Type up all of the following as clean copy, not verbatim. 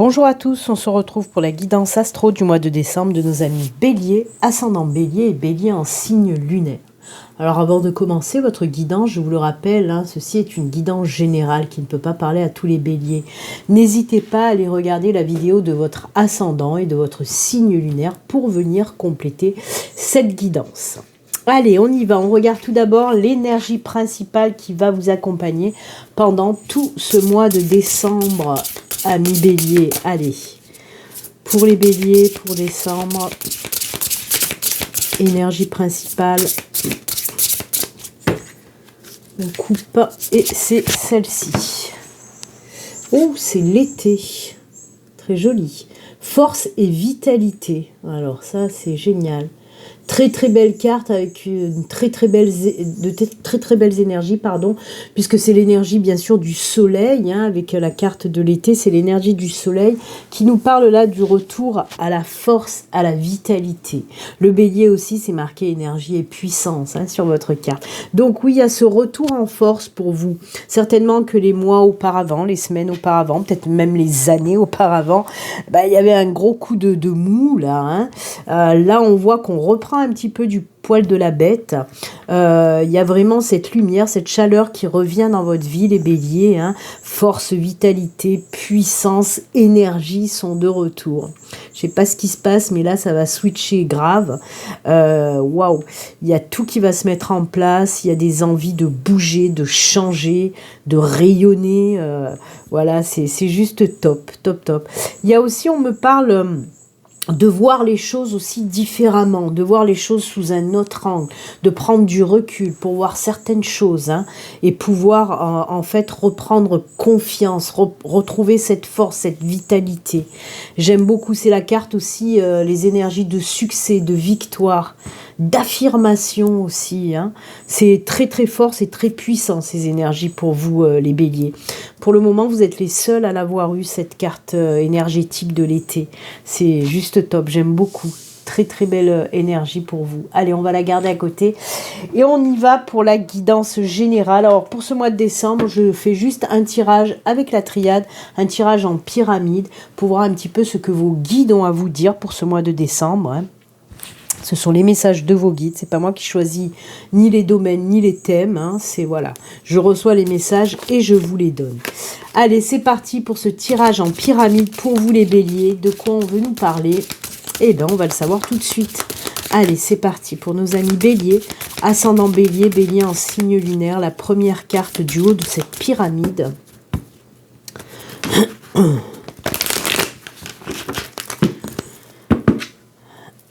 Bonjour à tous, on se retrouve pour la guidance astro du mois de décembre de nos amis Bélier, ascendant Bélier et Bélier en signe lunaire. Alors avant de commencer votre guidance, je vous le rappelle, ceci est une guidance générale qui ne peut pas parler à tous les béliers. N'hésitez pas à aller regarder la vidéo de votre ascendant et de votre signe lunaire pour venir compléter cette guidance. Allez, on y va, on regarde tout d'abord l'énergie principale qui va vous accompagner pendant tout ce mois de décembre, amis béliers. Allez, pour les béliers, pour décembre, énergie principale, on coupe et c'est celle-ci. Oh, c'est l'été, très joli. Force et vitalité, alors ça c'est génial. Très belle carte avec une très belles énergies, pardon, puisque c'est l'énergie bien sûr du soleil, avec la carte de l'été, c'est l'énergie du soleil qui nous parle là du retour à la force, à la vitalité. Le bélier aussi, c'est marqué énergie et puissance sur votre carte. Donc oui, il y a ce retour en force pour vous. Certainement que les mois auparavant, les semaines auparavant, peut-être même les années auparavant, il y avait un gros coup de mou là. Là, on voit qu'on reprend un petit peu du poil de la bête. Il y a vraiment cette lumière, cette chaleur qui revient dans votre vie, les béliers. Force, vitalité, puissance, énergie sont de retour. Je sais pas ce qui se passe, mais là, ça va switcher grave. Waouh! Il y a tout qui va se mettre en place. Il y a des envies de bouger, de changer, de rayonner. Voilà, c'est juste top. Il y a aussi, on me parle de voir les choses aussi différemment, de voir les choses sous un autre angle, de prendre du recul pour voir certaines choses et pouvoir en fait reprendre confiance, retrouver cette force, cette vitalité. J'aime beaucoup, c'est la carte aussi, les énergies de succès, de victoire, d'affirmation aussi. C'est très fort, c'est très puissant ces énergies pour vous les béliers. Pour le moment, vous êtes les seuls à l'avoir eu, cette carte énergétique de l'été. C'est juste top, j'aime beaucoup. Très belle énergie pour vous. Allez, on va la garder à côté. Et on y va pour la guidance générale. Alors, pour ce mois de décembre, je fais juste un tirage avec la triade, un tirage en pyramide, pour voir un petit peu ce que vos guides ont à vous dire pour ce mois de décembre. Ce sont les messages de vos guides. C'est pas moi qui choisis ni les domaines ni les thèmes. C'est voilà. Je reçois les messages et je vous les donne. Allez, c'est parti pour ce tirage en pyramide pour vous les béliers. De quoi on veut nous parler? Eh bien, on va le savoir tout de suite. Allez, c'est parti pour nos amis béliers. Ascendant bélier, bélier en signe lunaire. La première carte du haut de cette pyramide.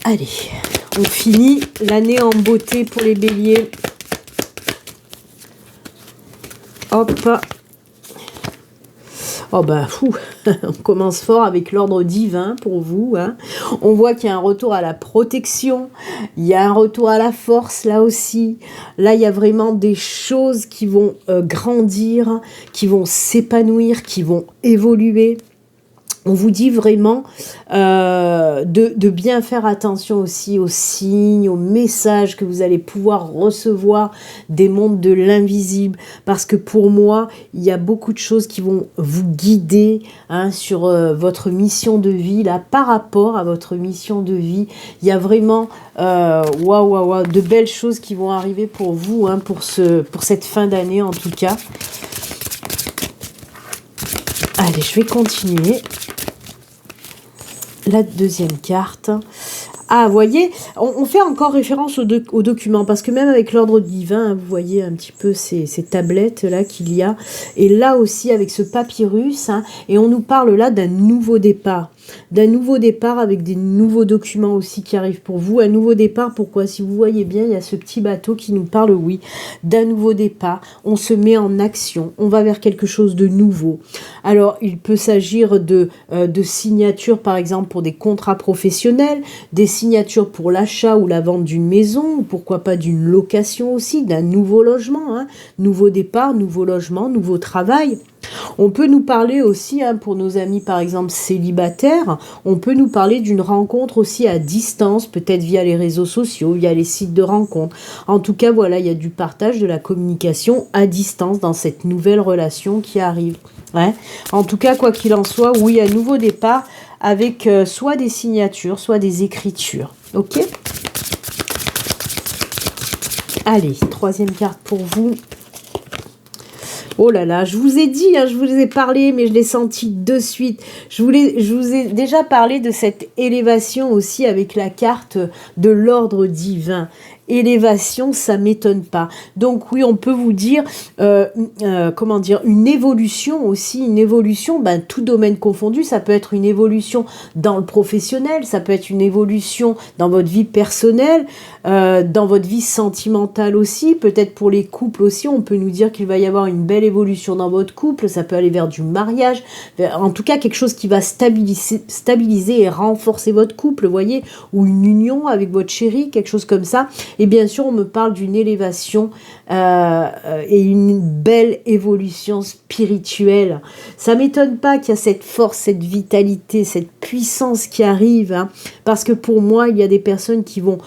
Allez, on finit l'année en beauté pour les béliers. Hop. Oh on commence fort avec l'ordre divin pour vous. On voit qu'il y a un retour à la protection, il y a un retour à la force là aussi. Là, il y a vraiment des choses qui vont grandir, qui vont s'épanouir, qui vont évoluer. On vous dit vraiment de bien faire attention aussi aux signes, aux messages que vous allez pouvoir recevoir des mondes de l'invisible. Parce que pour moi, il y a beaucoup de choses qui vont vous guider sur votre mission de vie. Là, par rapport à votre mission de vie, il y a vraiment de belles choses qui vont arriver pour vous, pour cette fin d'année en tout cas. Allez, je vais continuer. La deuxième carte. Ah, vous voyez, on fait encore référence au document, parce que même avec l'ordre divin, vous voyez un petit peu ces tablettes-là qu'il y a. Et là aussi, avec ce papyrus, et on nous parle là d'un nouveau départ. D'un nouveau départ avec des nouveaux documents aussi qui arrivent pour vous. Un nouveau départ, pourquoi? Si vous voyez bien, il y a ce petit bateau qui nous parle, oui, d'un nouveau départ. On se met en action, on va vers quelque chose de nouveau. Alors, il peut s'agir de signatures, par exemple, pour des contrats professionnels, des signatures pour l'achat ou la vente d'une maison, ou pourquoi pas d'une location aussi, d'un nouveau logement, hein, nouveau départ, nouveau logement, nouveau travail. On peut nous parler aussi, hein, pour nos amis par exemple célibataires, on peut nous parler d'une rencontre aussi à distance, peut-être via les réseaux sociaux, via les sites de rencontres. En tout cas, voilà, il y a du partage, de la communication à distance dans cette nouvelle relation qui arrive. Ouais. En tout cas, quoi qu'il en soit, oui, un nouveau départ avec soit des signatures, soit des écritures. Ok ? Allez, troisième carte pour vous. Oh là là, je vous ai dit, hein, je vous ai parlé, mais je l'ai senti de suite. Je vous ai déjà parlé de cette élévation aussi avec la carte de l'ordre divin. Élévation, ça m'étonne pas. Donc oui, on peut vous dire, comment dire, une évolution aussi, une évolution, ben, tout domaine confondu, ça peut être une évolution dans le professionnel, ça peut être une évolution dans votre vie personnelle, dans votre vie sentimentale aussi, peut-être pour les couples aussi, on peut nous dire qu'il va y avoir une belle évolution dans votre couple, ça peut aller vers du mariage, en tout cas quelque chose qui va stabiliser et renforcer votre couple, vous voyez, ou une union avec votre chéri, quelque chose comme ça. Et bien sûr, on me parle d'une élévation et une belle évolution spirituelle. Ça m'étonne pas qu'il y a cette force, cette vitalité, cette puissance qui arrive, hein, parce que pour moi, il y a des personnes qui vont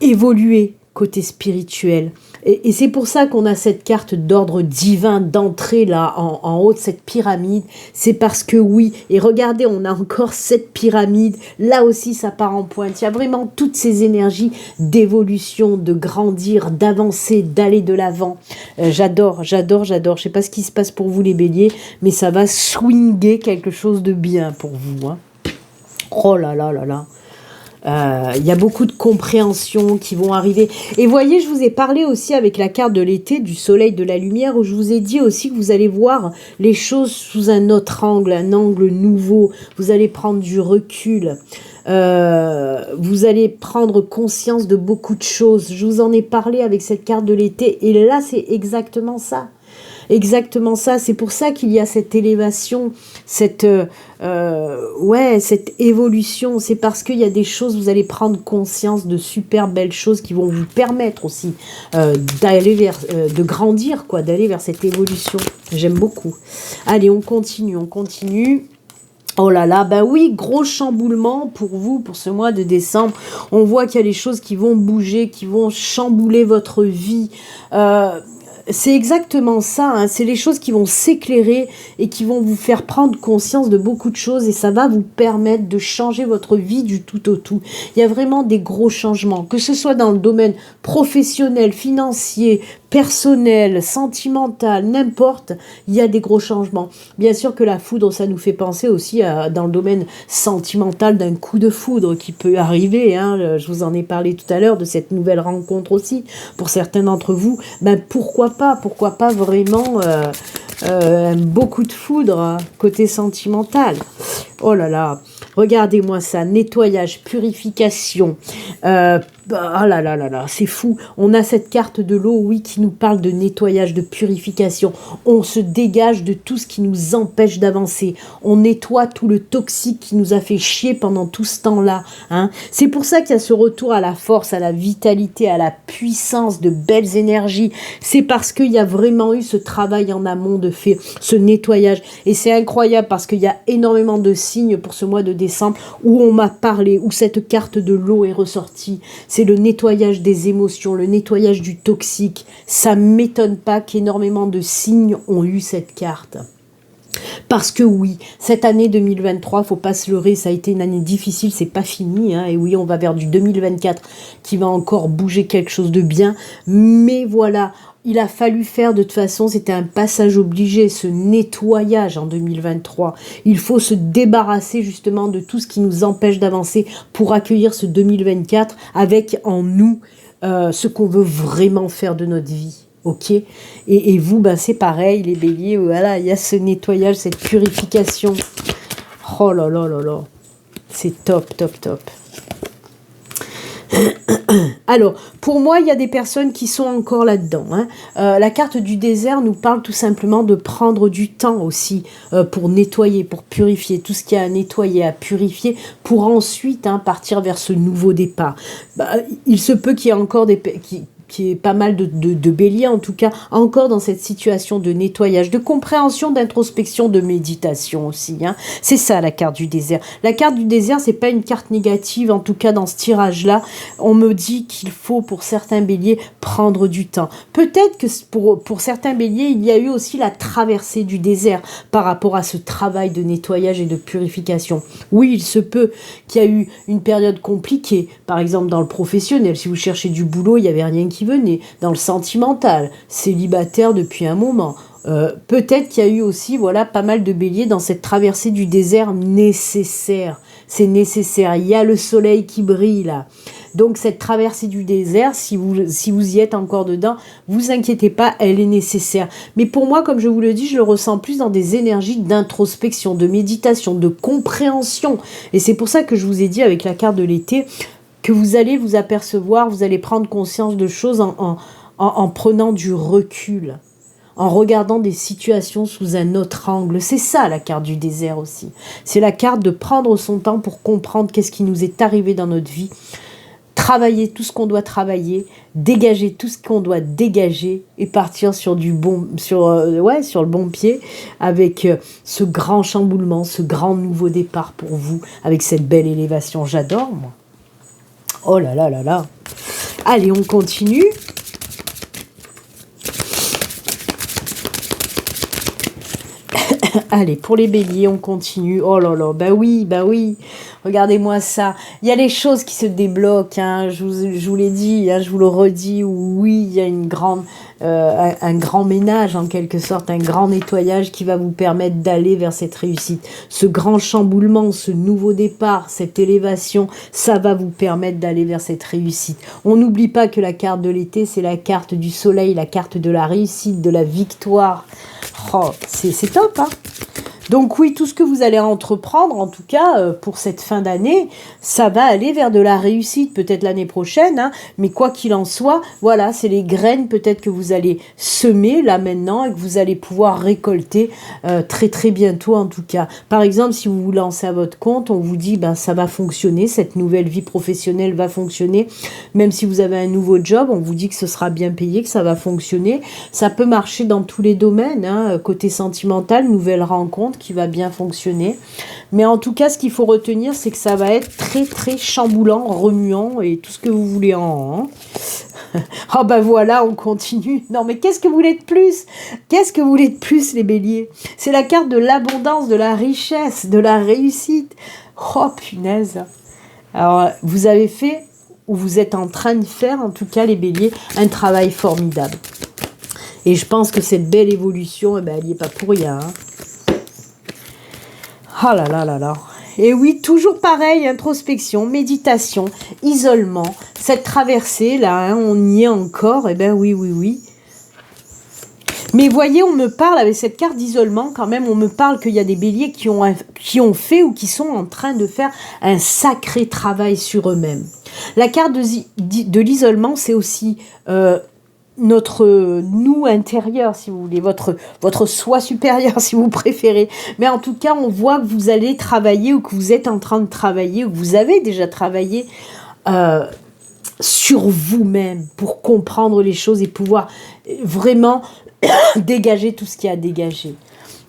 évoluer côté spirituel. Et c'est pour ça qu'on a cette carte d'ordre divin d'entrée là en haut de cette pyramide. C'est parce que oui, et regardez, on a encore cette pyramide. Là aussi, ça part en pointe. Il y a vraiment toutes ces énergies d'évolution, de grandir, d'avancer, d'aller de l'avant. J'adore. Je sais pas ce qui se passe pour vous les béliers, mais ça va swinger quelque chose de bien pour vous. Hein. Oh là là là là. Il y a beaucoup de compréhension qui vont arriver. Et voyez, je vous ai parlé aussi avec la carte de l'été, du soleil, de la lumière, où je vous ai dit aussi que vous allez voir les choses sous un autre angle, un angle nouveau. Vous allez prendre du recul. Vous allez prendre conscience de beaucoup de choses. Je vous en ai parlé avec cette carte de l'été. Et là, c'est exactement ça. Exactement ça, c'est pour ça qu'il y a cette élévation, cette évolution, c'est parce qu'il y a des choses, vous allez prendre conscience de super belles choses qui vont vous permettre aussi d'aller vers, de grandir, quoi, d'aller vers cette évolution. J'aime beaucoup. Allez, on continue. Oh là là, bah oui, gros chamboulement pour vous, pour ce mois de décembre. On voit qu'il y a des choses qui vont bouger, qui vont chambouler votre vie. C'est exactement ça, hein. C'est les choses qui vont s'éclairer et qui vont vous faire prendre conscience de beaucoup de choses et ça va vous permettre de changer votre vie du tout au tout. Il y a vraiment des gros changements, que ce soit dans le domaine professionnel, financier, personnel, sentimental, n'importe, il y a des gros changements. Bien sûr que la foudre, ça nous fait penser aussi dans le domaine sentimental d'un coup de foudre qui peut arriver, hein. Je vous en ai parlé tout à l'heure de cette nouvelle rencontre aussi. Pour certains d'entre vous, ben pourquoi pas vraiment un coup de foudre hein, côté sentimental. Oh là là, regardez-moi ça, nettoyage, purification, ah là là là là, c'est fou. On a cette carte de l'eau, oui, qui nous parle de nettoyage, de purification. On se dégage de tout ce qui nous empêche d'avancer. On nettoie tout le toxique qui nous a fait chier pendant tout ce temps-là. Hein. C'est pour ça qu'il y a ce retour à la force, à la vitalité, à la puissance, de belles énergies. C'est parce qu'il y a vraiment eu ce travail en amont de fait, ce nettoyage. Et c'est incroyable parce qu'il y a énormément de signes pour ce mois de décembre où on m'a parlé, où cette carte de l'eau est ressortie. C'est le nettoyage des émotions, le nettoyage du toxique. Ça m'étonne pas qu'énormément de signes ont eu cette carte. Parce que oui, cette année 2023, faut pas se leurrer, ça a été une année difficile, c'est pas fini, hein, et oui, on va vers du 2024 qui va encore bouger quelque chose de bien, mais voilà, il a fallu faire de toute façon, c'était un passage obligé, ce nettoyage en 2023. Il faut se débarrasser justement de tout ce qui nous empêche d'avancer pour accueillir ce 2024 avec en nous ce qu'on veut vraiment faire de notre vie. Ok, et vous, ben c'est pareil, les béliers, voilà, il y a ce nettoyage, cette purification. Oh là là là là, c'est top. Alors, pour moi, il y a des personnes qui sont encore là-dedans. Hein. La carte du désert nous parle tout simplement de prendre du temps aussi pour nettoyer, pour purifier tout ce qu'il y a à nettoyer, à purifier, pour ensuite partir vers ce nouveau départ. Il se peut qu'il y ait encore qui est pas mal de béliers, en tout cas, encore dans cette situation de nettoyage, de compréhension, d'introspection, de méditation aussi. Hein. C'est ça, la carte du désert. La carte du désert, c'est pas une carte négative, en tout cas, dans ce tirage-là. On me dit qu'il faut, pour certains béliers, prendre du temps. Peut-être que pour certains béliers, il y a eu aussi la traversée du désert par rapport à ce travail de nettoyage et de purification. Oui, il se peut qu'il y a eu une période compliquée, par exemple, dans le professionnel. Si vous cherchez du boulot, il n'y avait rien qui venait. Dans le sentimental, célibataire depuis un moment. Peut-être qu'il y a eu aussi pas mal de béliers dans cette traversée du désert nécessaire. C'est nécessaire. Il y a le soleil qui brille là. Donc cette traversée du désert, si vous y êtes encore dedans, vous inquiétez pas, elle est nécessaire. Mais pour moi, comme je vous le dis, je le ressens plus dans des énergies d'introspection, de méditation, de compréhension. Et c'est pour ça que je vous ai dit avec la carte de l'été, que vous allez vous apercevoir, vous allez prendre conscience de choses en prenant du recul, en regardant des situations sous un autre angle. C'est ça la carte du désert aussi. C'est la carte de prendre son temps pour comprendre qu'est-ce qui nous est arrivé dans notre vie, travailler tout ce qu'on doit travailler, dégager tout ce qu'on doit dégager et partir sur le bon pied avec ce grand chamboulement, ce grand nouveau départ pour vous, avec cette belle élévation. J'adore, moi. Oh là là là là. Allez, on continue. Allez, pour les béliers, on continue. Oh là là, bah oui. Regardez-moi ça. Il y a les choses qui se débloquent. Hein. Je vous l'ai dit, je vous le redis. Oui, il y a un grand ménage en quelque sorte, un grand nettoyage qui va vous permettre d'aller vers cette réussite. Ce grand chamboulement, ce nouveau départ, cette élévation, ça va vous permettre d'aller vers cette réussite. On n'oublie pas que la carte de l'été, c'est la carte du soleil, la carte de la réussite, de la victoire. Oh, c'est top, hein. Donc oui, tout ce que vous allez entreprendre, en tout cas pour cette fin d'année, ça va aller vers de la réussite, peut-être l'année prochaine, hein, mais quoi qu'il en soit, voilà, c'est les graines peut-être que vous allez semer là maintenant et que vous allez pouvoir récolter très très bientôt en tout cas. Par exemple, si vous vous lancez à votre compte, on vous dit ça va fonctionner, cette nouvelle vie professionnelle va fonctionner, même si vous avez un nouveau job, on vous dit que ce sera bien payé, que ça va fonctionner. Ça peut marcher dans tous les domaines, hein, côté sentimental, nouvelle rencontre qui va bien fonctionner. Mais en tout cas, ce qu'il faut retenir, c'est que ça va être très très chamboulant, remuant et tout ce que vous voulez en. Oh voilà, on continue. Non mais qu'est-ce que vous voulez de plus? Qu'est-ce que vous voulez de plus, les béliers? C'est la carte de l'abondance, de la richesse, de la réussite. Oh punaise. Alors, vous avez fait, ou vous êtes en train de faire, en tout cas les béliers, un travail formidable. Et je pense que cette belle évolution, elle n'y est pas pour rien. Hein. Oh là là là là. Et oui, toujours pareil, introspection, méditation, isolement, cette traversée là, hein, on y est encore, oui. Mais voyez, on me parle avec cette carte d'isolement quand même, on me parle qu'il y a des béliers qui ont fait ou qui sont en train de faire un sacré travail sur eux-mêmes. La carte de l'isolement, c'est aussi notre nous intérieur, si vous voulez, votre soi supérieur, si vous préférez. Mais en tout cas, on voit que vous allez travailler ou que vous êtes en train de travailler ou que vous avez déjà travaillé sur vous-même pour comprendre les choses et pouvoir vraiment dégager tout ce qu'il y a à dégager.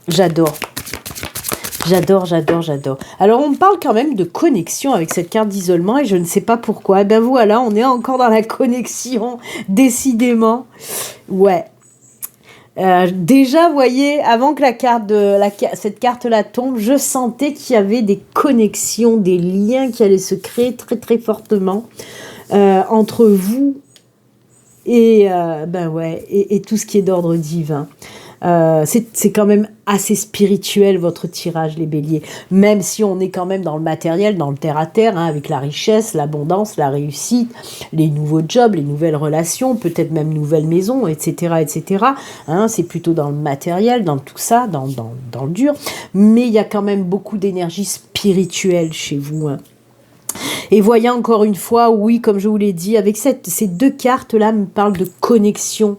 J'adore. Alors, on me parle quand même de connexion avec cette carte d'isolement et je ne sais pas pourquoi. Voilà, on est encore dans la connexion, décidément. Ouais. Déjà, voyez, avant que cette carte-là tombe, je sentais qu'il y avait des connexions, des liens qui allaient se créer très, très fortement entre vous et tout ce qui est d'ordre divin. C'est quand même assez spirituel votre tirage, les béliers, même si on est quand même dans le matériel, dans le terre-à-terre, hein, avec la richesse, l'abondance, la réussite, les nouveaux jobs, les nouvelles relations, peut-être même nouvelles maisons, etc. Hein, c'est plutôt dans le matériel, dans tout ça, dans le dur, mais il y a quand même beaucoup d'énergie spirituelle chez vous, hein. Et voyez encore une fois, oui, comme je vous l'ai dit, avec ces deux cartes-là, me parlent de connexion.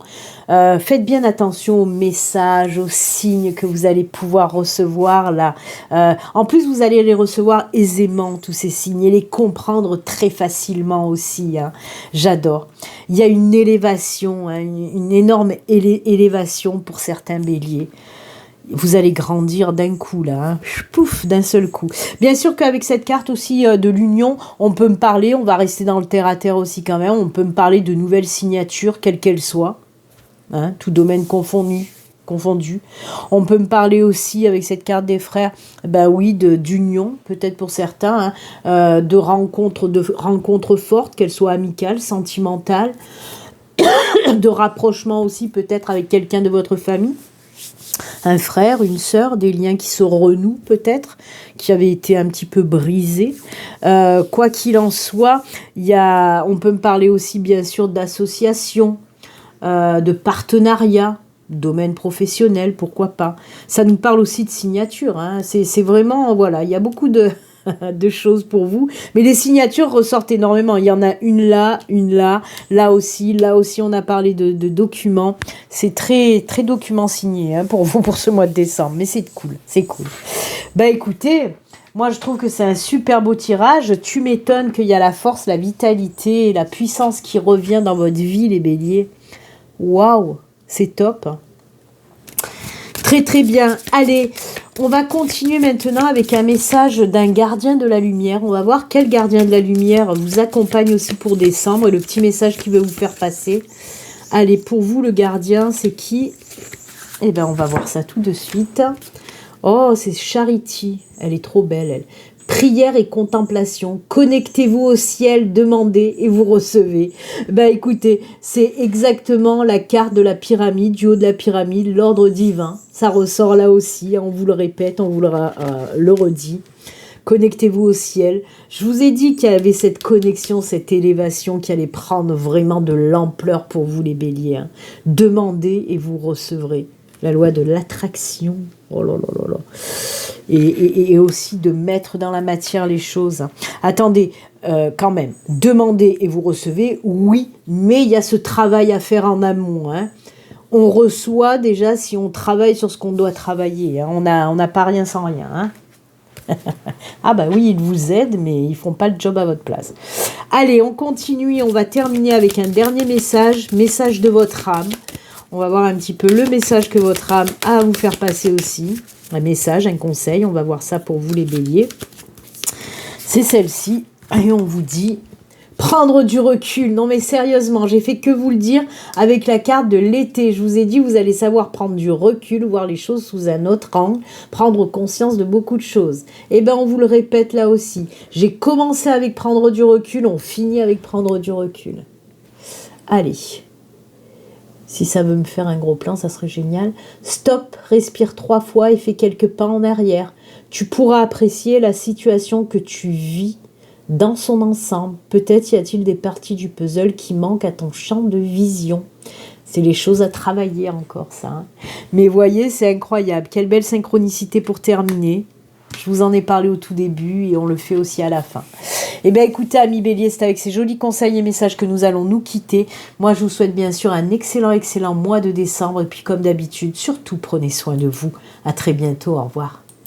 Faites bien attention aux messages, aux signes que vous allez pouvoir recevoir là. En plus, vous allez les recevoir aisément, tous ces signes, et les comprendre très facilement aussi. Hein. J'adore. Il y a une élévation, hein, une énorme élévation pour certains béliers. Vous allez grandir d'un coup là, hein. Pouf, d'un seul coup. Bien sûr qu'avec cette carte aussi de l'union, on peut me parler, on va rester dans le terre-à-terre aussi quand même, on peut me parler de nouvelles signatures, quelles qu'elles soient, hein, tout domaine confondu. On peut me parler aussi avec cette carte des frères, bah oui, d'union, peut-être pour certains, hein, de rencontres fortes, qu'elles soient amicales, sentimentales, de rapprochement aussi peut-être avec quelqu'un de votre famille. Un frère, une sœur, des liens qui se renouent peut-être, qui avaient été un petit peu brisés. Quoi qu'il en soit, on peut me parler aussi bien sûr d'associations, de partenariats, domaine professionnel, pourquoi pas. Ça nous parle aussi de signature, hein. C'est vraiment, voilà, il y a beaucoup de choses pour vous, mais les signatures ressortent énormément. Il y en a une là, là aussi on a parlé de documents. C'est très très document signé, hein, pour vous pour ce mois de décembre, mais c'est cool. Bah écoutez, moi je trouve que c'est un super beau tirage. Tu m'étonnes qu'il y a la force, la vitalité et la puissance qui revient dans votre vie, les béliers. Waouh, c'est top. Très très bien. Allez, on va continuer maintenant avec un message d'un gardien de la lumière. On va voir quel gardien de la lumière vous accompagne aussi pour décembre et le petit message qu'il veut vous faire passer. Allez, pour vous, le gardien, c'est qui? Eh bien, on va voir ça tout de suite. Oh, c'est Charity. Elle est trop belle, elle. Prière et contemplation. Connectez-vous au ciel, demandez et vous recevez. Bah écoutez, c'est exactement la carte de la pyramide, du haut de la pyramide, l'ordre divin. Ça ressort là aussi, on vous le répète, on vous le redit. Connectez-vous au ciel. Je vous ai dit qu'il y avait cette connexion, cette élévation qui allait prendre vraiment de l'ampleur pour vous les béliers. Hein. Demandez et vous recevrez. La loi de l'attraction. Oh là là là là. Et aussi de mettre dans la matière les choses. Attendez, quand même, demandez et vous recevez, oui, mais il y a ce travail à faire en amont. Hein. On reçoit déjà si on travaille sur ce qu'on doit travailler. Hein. On n'a pas rien sans rien. Hein. Ah bah oui, ils vous aident, mais ils font pas le job à votre place. Allez, on continue, on va terminer avec un dernier message de votre âme. On va voir un petit peu le message que votre âme a à vous faire passer aussi. Un message, un conseil, on va voir ça pour vous les béliers. C'est celle-ci, et on vous dit, prendre du recul. Non mais sérieusement, j'ai fait que vous le dire avec la carte de l'été. Je vous ai dit, vous allez savoir prendre du recul, voir les choses sous un autre angle, prendre conscience de beaucoup de choses. Eh bien, on vous le répète là aussi. J'ai commencé avec prendre du recul, on finit avec prendre du recul. Allez. Si ça veut me faire un gros plan, ça serait génial. Stop, respire 3 fois et fais quelques pas en arrière. Tu pourras apprécier la situation que tu vis dans son ensemble. Peut-être y a-t-il des parties du puzzle qui manquent à ton champ de vision. C'est les choses à travailler encore, ça. Hein. Mais voyez, c'est incroyable. Quelle belle synchronicité pour terminer. Je vous en ai parlé au tout début et on le fait aussi à la fin. Eh bien, écoutez, amis béliers, c'est avec ces jolis conseils et messages que nous allons nous quitter. Moi, je vous souhaite bien sûr un excellent mois de décembre. Et puis, comme d'habitude, surtout, prenez soin de vous. À très bientôt. Au revoir.